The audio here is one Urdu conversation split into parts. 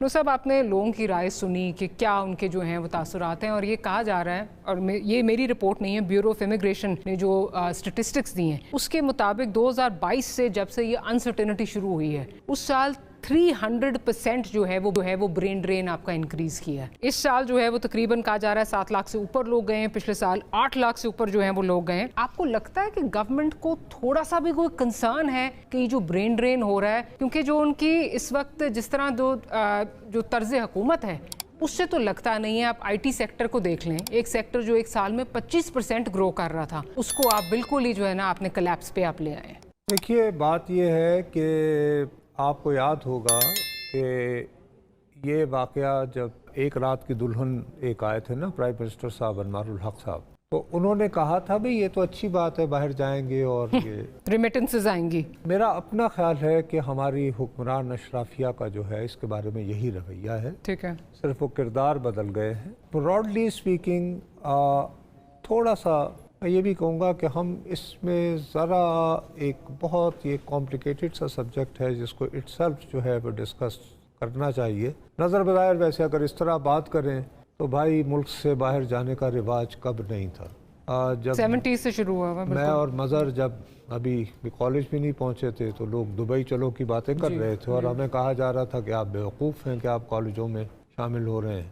نو صاحب آپ نے لوگوں کی رائے سنی کہ کیا ان کے جو ہیں وہ تاثرات ہیں، اور یہ کہا جا رہا ہے، اور یہ میری رپورٹ نہیں ہے، بیورو آف امیگریشن نے جو اسٹیٹسٹکس دی ہیں اس کے مطابق 2022 سے جب سے یہ انسرٹینٹی شروع ہوئی ہے اس سال 300% جو ہے وہ برین ڈرین آپ کا انکریز کیا ہے۔ اس سال جو ہے وہ تقریباً کہا جا رہا ہے 7 لاکھ سے اوپر لوگ گئے ہیں، پچھلے سال 8 لاکھ سے اوپر جو ہیں وہ لوگ گئے ہیں۔ آپ کو لگتا ہے کہ گورنمنٹ کو تھوڑا سا بھی کوئی کنسرن ہے کہ یہ جو برین ڈرین ہو رہا ہے، کیونکہ جو ان کی اس وقت جس طرح جو طرز حکومت ہے اس سے تو لگتا نہیں ہے۔ آپ آئی ٹی سیکٹر کو دیکھ لیں، ایک سیکٹر جو ایک سال میں 25% گرو کر رہا تھا، اس کو آپ بالکل ہی جو ہے نا آپ نے کلیپس پہ آپ لے آئے ہیں۔ دیکھیے بات یہ ہے کہ آپ کو یاد ہوگا کہ یہ واقعہ جب ایک رات کی دلہن ایک آئے تھے نا پرائم منسٹر صاحب انوار الحق صاحب، تو انہوں نے کہا تھا بھئی یہ تو اچھی بات ہے، باہر جائیں گے اور یہ ریمیٹنسز آئیں گی۔ میرا اپنا خیال ہے کہ ہماری حکمران اشرافیہ کا جو ہے اس کے بارے میں یہی رویہ ہے، ٹھیک ہے، صرف وہ کردار بدل گئے ہیں۔ براڈلی اسپیکنگ تھوڑا سا میں یہ بھی کہوں گا کہ ہم اس میں ذرا ایک بہت یہ کمپلیکیٹڈ سا سبجیکٹ ہے جس کو اٹ سیلف جو ہے وہ ڈسکس کرنا چاہیے۔ نظر بظاہر ویسے اگر اس طرح بات کریں تو بھائی ملک سے باہر جانے کا رواج کب نہیں تھا؟ جب 70s سے شروع ہوا۔ میں اور مظہر جب ابھی کالج بھی نہیں پہنچے تھے تو لوگ دبئی چلو کی باتیں کر رہے تھے، اور ہمیں کہا جا رہا تھا کہ آپ بیوقوف ہیں کہ آپ کالجوں میں شامل ہو رہے ہیں،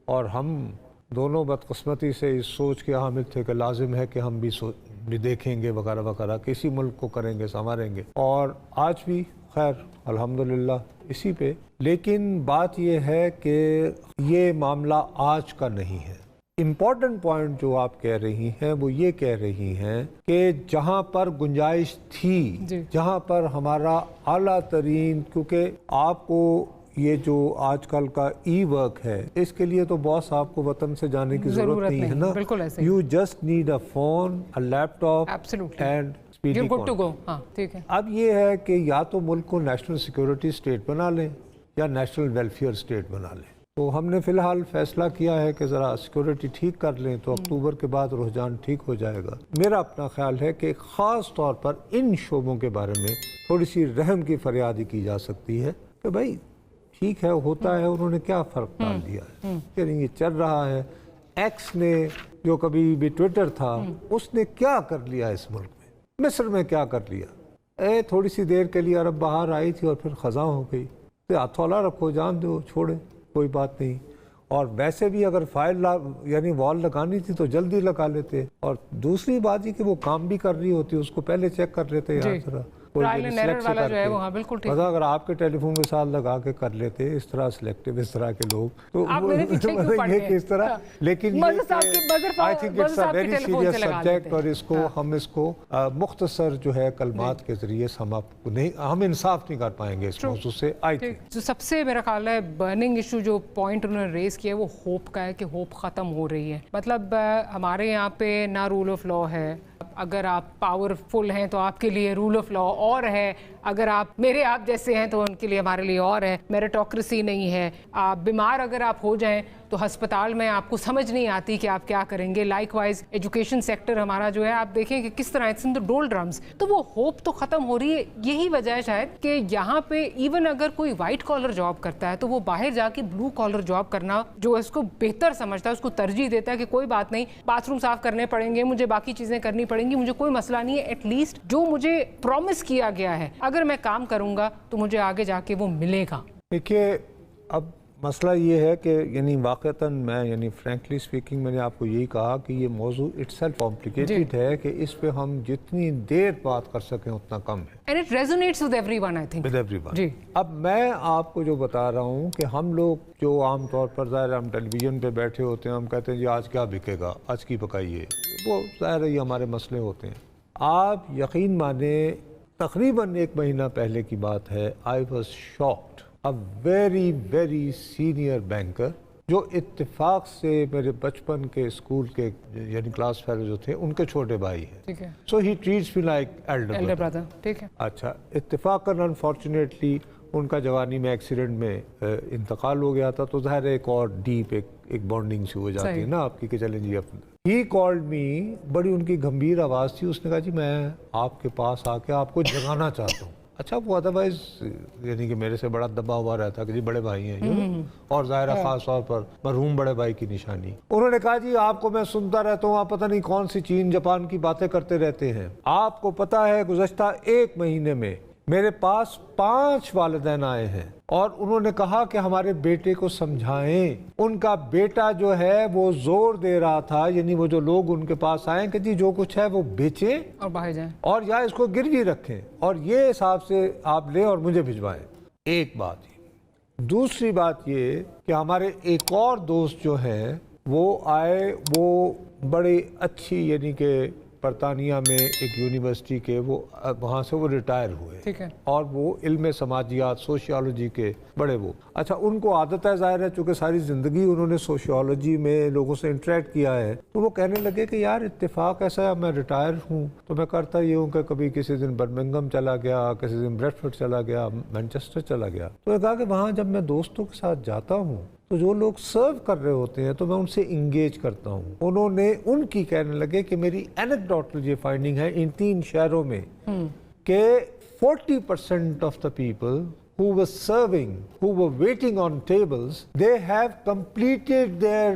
اور ہم دونوں بدقسمتی سے اس سوچ کے حامل تھے کہ لازم ہے کہ ہم بھی دیکھیں گے وغیرہ وغیرہ، کسی ملک کو کریں گے سنواریں گے، اور آج بھی خیر الحمدللہ اسی پہ۔ لیکن بات یہ ہے کہ یہ معاملہ آج کا نہیں ہے۔ امپورٹنٹ پوائنٹ جو آپ کہہ رہی ہیں وہ یہ کہہ رہی ہیں کہ جہاں پر گنجائش تھی، جہاں پر ہمارا اعلیٰ ترین، کیونکہ آپ کو یہ جو آج کل کا ای ورک ہے اس کے لیے تو باس آپ کو وطن سے جانے کی ضرورت نہیں ہے نا، you just need a phone, a laptop and speedy contact. اب یہ ہے کہ یا تو ملک کو نیشنل سیکورٹی اسٹیٹ بنا لیں یا نیشنل ویلفیئر اسٹیٹ بنا لیں۔ تو ہم نے فی الحال فیصلہ کیا ہے کہ ذرا سیکورٹی ٹھیک کر لیں تو اکتوبر کے بعد رجحان ٹھیک ہو جائے گا۔ میرا اپنا خیال ہے کہ خاص طور پر ان شعبوں کے بارے میں تھوڑی سی رحم کی فریادی کی جا سکتی ہے کہ بھائی ٹھیک ہے ہوتا ہے، انہوں نے کیا فرق ڈال دیا ہے، یعنی یہ چل رہا ہے۔ ایکس نے جو کبھی بھی ٹویٹر تھا اس نے کیا کر لیا اس ملک میں، مصر میں کیا کر لیا، تھوڑی سی دیر کے لیے عرب بہار آئی تھی اور پھر خزاں ہو گئی، تو ہتھولا رکھو، جان دو، چھوڑے، کوئی بات نہیں۔ اور ویسے بھی اگر فائل یعنی وال لگانی تھی تو جلدی لگا لیتے، اور دوسری بات یہ کہ وہ کام بھی کر رہی ہوتی اس کو پہلے چیک کر لیتے یہاں طرح اگر آپ کے ٹیلی فون کے ساتھ لگا کے کر لیتے اس طرح سلیکٹیو اس طرح کے لوگ تو یہ کس طرح، لیکن I think it's a very serious subject, اور اس کو ہم اس کو مختصر جو ہے کلمات کے ذریعے ہم انصاف نہیں کر پائیں گے اس موضوع سے۔ آئی تھنک جو سب سے میرا خیال ہے برننگ ایشو جو پوائنٹ انہوں نے ریز کیا ہے وہ ہوپ کا ہے کہ ہوپ ختم ہو رہی ہے۔ مطلب ہمارے یہاں پہ نہ رول آف لا ہے، اگر آپ پاورفل ہیں تو آپ کے لیے رول آف لا اور ہے، اگر آپ میرے آپ جیسے ہیں تو ان کے لیے ہمارے لیے اور ہے، میریٹوکریسی نہیں ہے، آپ بیمار اگر آپ ہو جائیں تو ہسپتال میں آپ کو سمجھ نہیں آتی کہ آپ کیا کریں گے۔ لائک وائز ایجوکیشن سیکٹر ہمارا جو ہے آپ دیکھیں کہ کس طرح اٹس ان دی ڈول ڈرمز، تو وہ ہوپ تو ختم ہو رہی ہے۔ یہی وجہ ہے شاید کہ یہاں پہ ایون اگر کوئی وائٹ کالر جاب کرتا ہے تو وہ باہر جا کے بلو کالر جاب کرنا جو اس کو بہتر سمجھتا ہے، اس کو ترجیح دیتا ہے کہ کوئی بات نہیں، باتھ روم صاف کرنے پڑیں گے، مجھے باقی چیزیں کرنی پڑیں گی، مجھے کوئی مسئلہ نہیں ہے، ایٹ لیسٹ جو مجھے پرومس کیا گیا ہے اگر میں کام کروں گا تو مجھے آگے جا کے وہ ملے گا۔ دیکھیے اب مسئلہ یہ ہے کہ یعنی واقعتاً میں یعنی فرینکلی اسپیکنگ میں نے آپ کو یہی کہا کہ یہ موضوع اٹ سیلف کمپلیکیٹڈ ہے کہ اس پہ ہم جتنی دیر بات کر سکیں اتنا کم ہے، and it resonates with everyone I think. with everyone. اب میں آپ کو جو بتا رہا ہوں کہ ہم لوگ جو عام طور پر ظاہر ہم ٹیلی ویژن پہ بیٹھے ہوتے ہیں، ہم کہتے ہیں جی آج کیا بکے گا، آج کی پکائیے، وہ ظاہر ہے یہ ہمارے مسئلے ہوتے ہیں۔ آپ یقین مانیں تقریباً 1 مہینہ پہلے کی بات ہے، I was shocked. A very very senior banker جو اتفاق سے میرے بچپن کے اسکول کے یعنی کلاس فیلو جو تھے ان کے چھوٹے بھائی ہیں، so he treats me like elder brother, ٹھیک ہے۔ اچھا اتفاقاً انفارچونیٹلی ان کا جوانی میں ایکسیڈنٹ میں انتقال ہو گیا تھا، تو ظاہر ایک اور ڈیپ ایک بانڈنگ سی ہو جاتی ہے نا آپ کی کہ چلیں جی ہی کالڈ می، بڑی ان کی گمبھیر آواز تھی، اس نے کہا جی میں آپ کے پاس آ کے آپ کو جگانا چاہتا ہوں۔ اچھا وہ ادروائز یعنی کہ میرے سے بڑا دبا ہوا رہتا کہ جی بڑے بھائی ہیں اور ظاہرہ خاص طور پر مرحوم بڑے بھائی کی نشانی. انہوں نے کہا جی آپ کو میں سنتا رہتا ہوں, آپ پتہ نہیں کون سی چین جاپان کی باتیں کرتے رہتے ہیں. آپ کو پتہ ہے گزشتہ 1 مہینے میں میرے پاس 5 والدین آئے ہیں اور انہوں نے کہا کہ ہمارے بیٹے کو سمجھائیں. ان کا بیٹا جو ہے وہ زور دے رہا تھا, یعنی وہ جو لوگ ان کے پاس آئیں کہ جی جو کچھ ہے وہ بیچیں اور باہر جائیں اور یا اس کو گروی رکھیں اور یہ حساب سے آپ لیں اور مجھے بھجوائیں. ایک بات یہ. دوسری بات یہ کہ ہمارے ایک اور دوست جو ہیں وہ آئے, وہ بڑی اچھی یعنی کہ برطانیہ میں ایک یونیورسٹی کے وہ وہاں سے وہ ریٹائر ہوئے, ٹھیک ہے, اور وہ علم سماجیات سوشیالوجی کے بڑے وہ اچھا ان کو عادت ہے ظاہر ہے چونکہ ساری زندگی انہوں نے سوشیالوجی میں لوگوں سے انٹریکٹ کیا ہے, تو وہ کہنے لگے کہ یار اتفاق ایسا ہے میں ریٹائر ہوں تو میں کرتا یہ ہوں کہ کبھی کسی دن برمنگھم چلا گیا, کسی دن بریڈفورڈ چلا گیا, مینچسٹر چلا گیا. تو نے کہا کہ وہاں جب میں دوستوں کے ساتھ جاتا ہوں تو جو لوگ سرو کر رہے ہوتے ہیں تو میں ان سے انگیج کرتا ہوں. انہوں نے ان کی کہنے لگے کہ میری اینیکڈوٹل یہ فائنڈنگ ہے ان 3 شہروں میں کہ 40% of the people who were serving, who were waiting on tables, they have completed their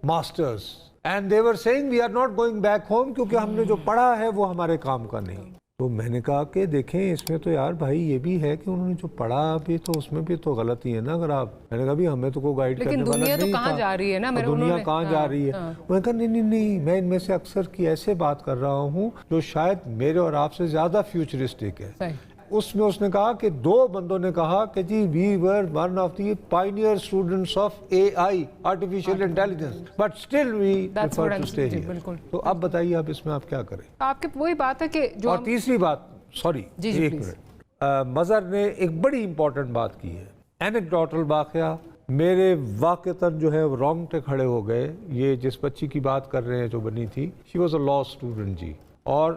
masters and they were saying we are not going back home کیونکہ ہم نے جو پڑھا ہے وہ ہمارے کام کا نہیں. تو میں نے کہا کہ دیکھیں اس میں تو یار بھائی یہ بھی ہے کہ انہوں نے جو پڑھا بھی تو اس میں بھی تو غلطی ہے نا. اگر آپ میں نے کہا بھی ہمیں تو کوئی گائیڈ کرنے والا نہیں تھا, دنیا تو کہاں جا رہی ہے نا, دنیا کہاں جا رہی ہے. میں نے کہا نہیں میں ان میں سے اکثر کی ایسے بات کر رہا ہوں جو شاید میرے اور آپ سے زیادہ فیوچرسٹک ہے. اس میں اس نے کہا کہ 2 بندوں نے کہا کہ جی we were one of the pioneer students of AI artificial intelligence but still we prefer to stay here. تو اب بتائیے اب اس میں آپ کیا کریں. آپ کی وہی بات ہے کہ جو اور تیسری بات سوری ایک منٹ, مظہر نے ایک بڑی امپورٹنٹ بات کی ہے. اینیکڈوٹل واقعہ میرے واقعتاً جو ہے رونگٹے کھڑے ہو گئے. یہ جس بچی کی بات کر رہے ہیں جو بنی تھی she was a law student جی, اور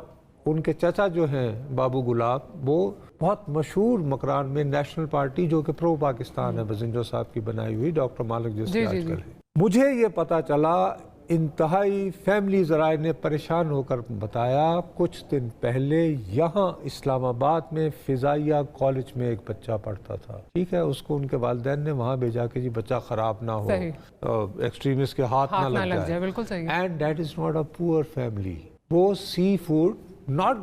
ان کے چچا جو ہیں بابو گلاب وہ بہت مشہور مکران میں نیشنل پارٹی جو کہ پرو پاکستان ہے بزنجو صاحب کی بنائی ہوئی, ڈاکٹر مالک جس کے آج کل ہے. مجھے یہ پتا چلا انتہائی فیملی ذرائع نے پریشان ہو کر بتایا کچھ دن پہلے یہاں اسلام آباد میں فضائیہ کالج میں ایک بچہ پڑھتا تھا, ٹھیک ہے, اس کو ان کے والدین نے وہاں بھیجا کہ جی بچہ خراب نہ ہو, ایکسٹریمسٹ کے ہاتھ نہ لگ جائے. بالکل صحیح. And that is not a پور فیملی. وہ سی فوڈ ناٹ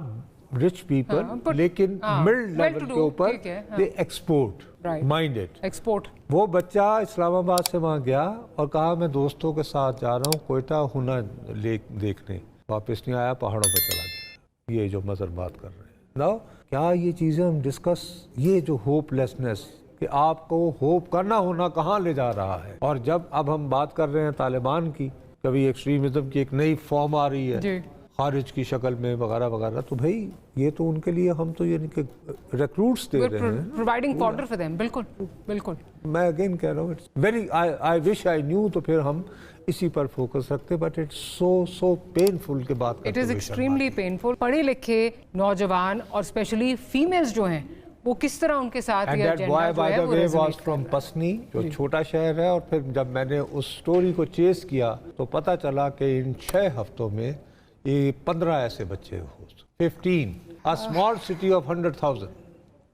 رچ پیپل لیکن مڈ لیول کے اوپر دے ایکسپورٹ مائنڈڈ ایکسپورٹ. وہ بچہ اسلام آباد سے وہاں گیا اور کہا میں دوستوں کے ساتھ جا رہا ہوں کوئٹہ ہونا لیک دیکھنے, واپس نہیں آیا, پہاڑوں پہ چلا گیا. یہ جو مظہر بات کر رہے ہیں نا, کیا یہ چیزیں ہم ڈسکس, یہ جو ہوپ لیسنس کہ آپ کو ہوپ کرنا ہونا کہاں لے جا رہا ہے. اور جب اب ہم بات کر رہے ہیں طالبان کی, کبھی ایکسٹریمزم کی ایک نئی فارم آ رہی ہے خارج کی شکل میں وغیرہ وغیرہ, تو بھائی یہ تو ان کے لیے ہم تو یعنی کہ ریکروٹس دے رہے ہیں, پرووائڈنگ فارڈر فار دیم. بالکل بالکل. میں اگین کہہ رہا ہوں it's very I wish I knew, تو پھر ہم اسی پر فوکس رکھتے, بٹ اٹس سو پینفل کے بات کرتے ہوئے. It is extremely painful. پڑھے لکھے نوجوان اور اسپیشلی فیمیلز جو ہیں وہ کس طرح ان کے ساتھ یہ ایجنڈا جو ہے وہ واز فرام پسنی جو چھوٹا شہر ہے. اور پھر جب میں نے اس سٹوری کو چیز کیا تو پتہ چلا کہ ان 6 ہفتوں میں یہ 15 ایسے بچے ہو, 15 a small city of 100,000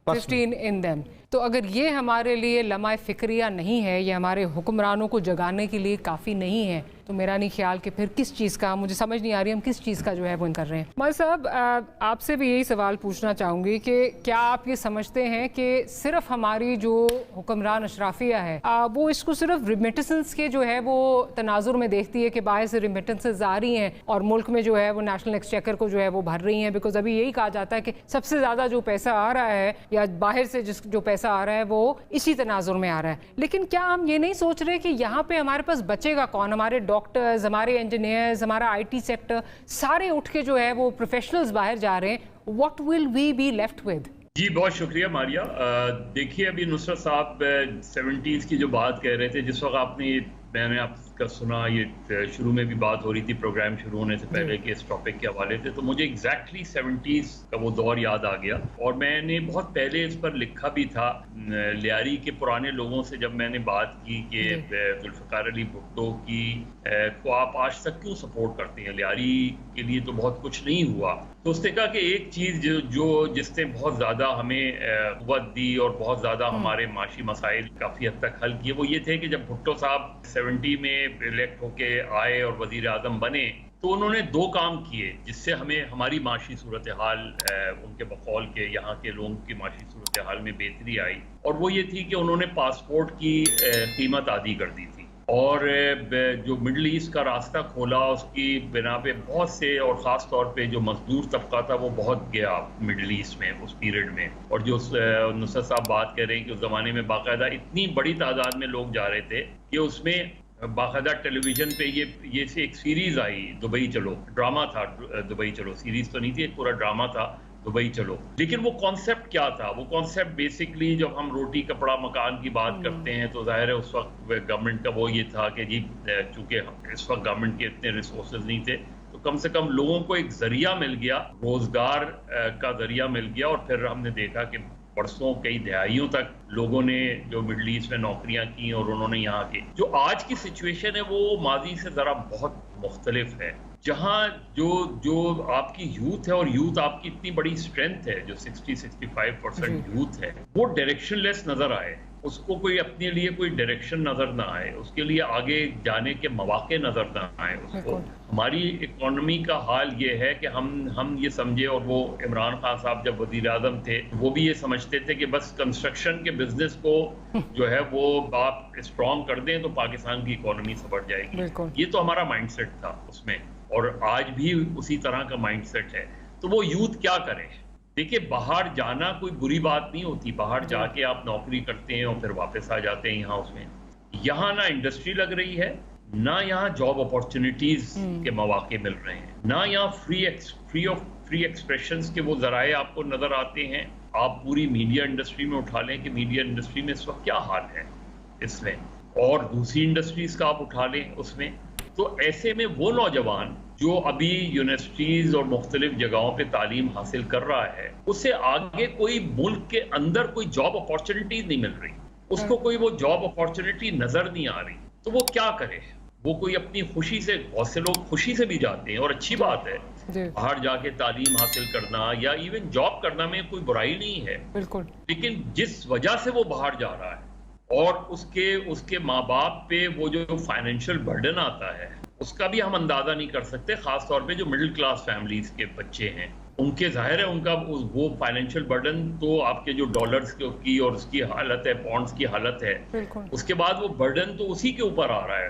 15 in them. تو اگر یہ ہمارے لیے لمحہ فکریہ نہیں ہے, یہ ہمارے حکمرانوں کو جگانے کے لیے کافی نہیں ہے, تو میرا نہیں خیال کہ پھر کس چیز کا, مجھے سمجھ نہیں آ رہی ہم کس چیز کا جو ہے وہ کر رہے ہیں. مال صاحب آپ سے بھی یہی سوال پوچھنا چاہوں گی کہ کیا آپ یہ سمجھتے ہیں کہ صرف ہماری جو حکمران اشرافیہ ہے وہ اس کو صرف ریمیٹنس کے جو ہے وہ تناظر میں دیکھتی ہے کہ باہر سے ریمیٹنسز آ رہی ہیں اور ملک میں جو ہے وہ نیشنل ایکسچیکر کو جو ہے وہ بھر رہی ہیں, بیکاز ابھی یہی کہا جاتا ہے کہ سب سے زیادہ جو پیسہ آ رہا ہے یا باہر سے جو پیسہ آ رہا ہے وہ اسی تناظر میں آ رہا ہے. لیکن کیا ہم یہ نہیں سوچ رہے کہ یہاں پہ ہمارے پاس بچے گا کون؟ ہمارے ڈاکٹرز, ہمارے انجینئرز, ہمارا IT سیکٹر, سارے اٹھ کے جو ہے وہ پروفیشنلز باہر جا رہے ہیں. What will we be left with? جی بہت شکریہ ماریا. دیکھیے ابھی نصرت صاحب 70s کی جو بات کہہ رہے تھے, جس وقت آپ نے میں نے آپ کا سنا، یہ شروع میں بھی بات ہو رہی تھی پروگرام شروع ہونے سے پہلے کہ اس ٹاپک کے حوالے سے، تو مجھے ایگزیکٹلی 70s کا وہ دور یاد آ گیا، اور میں نے بہت پہلے اس پر لکھا بھی تھا لیاری کے پرانے لوگوں سے جب میں نے بات کی کہ ذوالفقار علی بھٹو کی کو آپ آج تک کیوں سپورٹ کرتے ہیں، لیاری کے لیے تو بہت کچھ نہیں ہوا، تو اس نے کہا کہ ایک چیز جس نے بہت زیادہ ہمیں قوت دی اور بہت زیادہ ہمارے معاشی مسائل کافی حد تک حل کیے، وہ یہ تھے کہ جب بھٹو صاحب 70 میں الیکٹ ہو کے آئے اور وزیر اعظم بنے تو انہوں نے 2 کام کیے جس سے ہمیں ہماری معاشی صورتحال ان کے بقول کے یہاں کے لوگوں کی معاشی صورتحال میں بہتری آئی، اور وہ یہ تھی کہ انہوں نے پاسپورٹ کی قیمت عادی کر دی تھی، اور جو مڈل ایسٹ کا راستہ کھولا اس کی بنا پہ بہت سے، اور خاص طور پہ جو مزدور طبقہ تھا وہ بہت گیا مڈل ایسٹ میں اس پیریڈ میں، اور جو نصرت صاحب بات کر رہے ہیں کہ اس زمانے میں باقاعدہ اتنی بڑی تعداد میں لوگ جا رہے تھے کہ اس میں باقاعدہ ٹیلی ویژن پہ یہ ایک سیریز آئی دبئی چلو، ڈرامہ تھا دبئی چلو، سیریز تو نہیں تھی، ایک پورا ڈرامہ تھا دبئی چلو، لیکن وہ کانسیپٹ کیا تھا؟ وہ کانسیپٹ بیسکلی جب ہم روٹی کپڑا مکان کی بات کرتے ہیں تو ظاہر ہے اس وقت گورنمنٹ کا وہ یہ تھا کہ جی چونکہ اس وقت گورنمنٹ کے اتنے ریسورسز نہیں تھے تو کم سے کم لوگوں کو ایک ذریعہ مل گیا، روزگار کا ذریعہ مل گیا، اور پھر ہم نے دیکھا کہ برسوں کئی دہائیوں تک لوگوں نے جو مڈل ایسٹ میں نوکریاں کی اور انہوں نے یہاں کی. جو آج کی سچویشن ہے وہ ماضی سے ذرا بہت مختلف ہے، جہاں جو آپ کی یوتھ ہے، اور یوتھ آپ کی اتنی بڑی اسٹرینتھ ہے، جو 60-65% یوتھ ہے، وہ ڈائریکشن لیس نظر آئے، اس کو کوئی اپنے لیے کوئی ڈائریکشن نظر نہ آئے، اس کے لیے آگے جانے کے مواقع نظر نہ آئے اس کو. ہماری اکانومی کا حال یہ ہے کہ ہم یہ سمجھے، اور وہ عمران خان صاحب جب وزیر اعظم تھے وہ بھی یہ سمجھتے تھے کہ بس کنسٹرکشن کے بزنس کو جو ہے وہ آپ اسٹرانگ کر دیں تو پاکستان کی اکانومی سبڑ جائے گی. یہ تو ہمارا مائنڈ سیٹ تھا اس میں، اور آج بھی اسی طرح کا مائنڈ سیٹ ہے. تو وہ یوتھ کیا کرے؟ دیکھیں، باہر جانا کوئی بری بات نہیں ہوتی، باہر جا کے آپ نوکری کرتے ہیں اور پھر واپس آ جاتے ہیں یہاں. اس میں یہاں نہ انڈسٹری لگ رہی ہے، نہ یہاں جاب اپارچونیٹیز کے مواقع مل رہے ہیں، نہ یہاں فری ایکسپریشنز کے وہ ذرائع آپ کو نظر آتے ہیں. آپ پوری میڈیا انڈسٹری میں اٹھا لیں کہ میڈیا انڈسٹری میں اس وقت کیا حال ہے اس میں، اور دوسری انڈسٹریز کا آپ اٹھا لیں اس میں. تو ایسے میں وہ نوجوان جو ابھی یونیورسٹیز اور مختلف جگہوں پہ تعلیم حاصل کر رہا ہے، اسے آگے کوئی ملک کے اندر کوئی جاب اپارچونیٹیز نہیں مل رہی، اس کو کوئی وہ جاب اپارچونیٹی نظر نہیں آ رہی، تو وہ کیا کرے؟ وہ کوئی اپنی خوشی سے، بہت سے لوگ خوشی سے بھی جاتے ہیں اور اچھی بات ہے باہر جا کے تعلیم حاصل کرنا یا ایون جاب کرنا میں کوئی برائی نہیں ہے، بالکل. لیکن جس وجہ سے وہ باہر جا رہا ہے اور اس کے ماں باپ پہ وہ جو فائنینشیل برڈن آتا ہے اس کا بھی ہم اندازہ نہیں کر سکتے. خاص طور پہ جو مڈل کلاس فیملیز کے بچے ہیں، ان کے ظاہر ہے ان کا وہ فائنینشیل برڈن تو آپ کے جو ڈالرز کی اور اس کی حالت ہے، پاؤنڈز کی حالت ہے، اس کے بعد وہ برڈن تو اسی کے اوپر آ رہا ہے